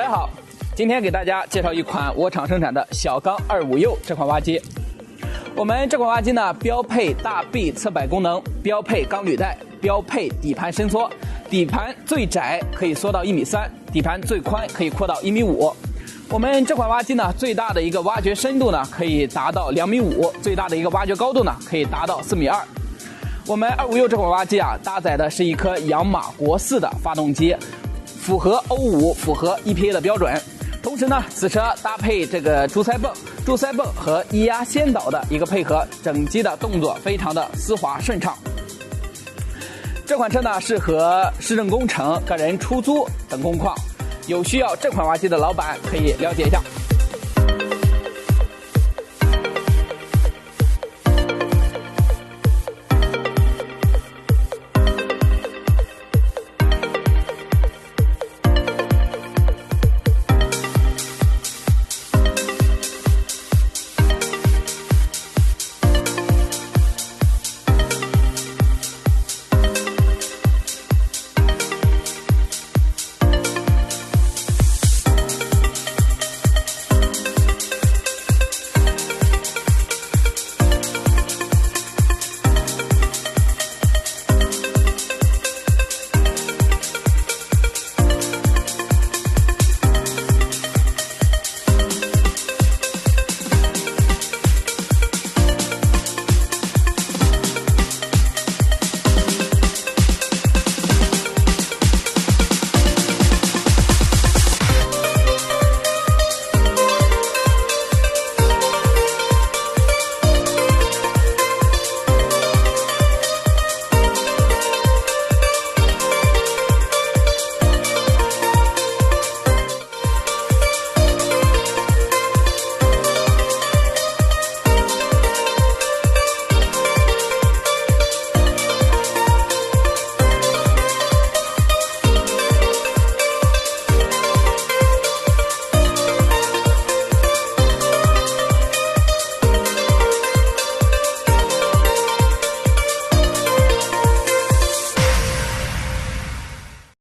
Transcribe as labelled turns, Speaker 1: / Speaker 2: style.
Speaker 1: 大家好，今天给大家介绍一款我厂生产的小缸256这款挖机。我们这款挖机呢，标配大臂侧摆功能，标配钢履带，标配底盘伸缩，底盘最窄可以缩到1.3米，底盘最宽可以扩到1.5米。我们这款挖机呢，最大的一个挖掘深度呢，可以达到2.5米，最大的一个挖掘高度呢，可以达到4.2米。我们256这款挖机啊，搭载的是一颗洋马国4的发动机，符合欧5，符合 EPA 的标准。同时呢，此车搭配这个柱塞泵和液压先导的一个配合，整机的动作非常的丝滑顺畅。这款车呢，适合市政工程、个人出租等工况。有需要这款挖机的老板可以了解一下。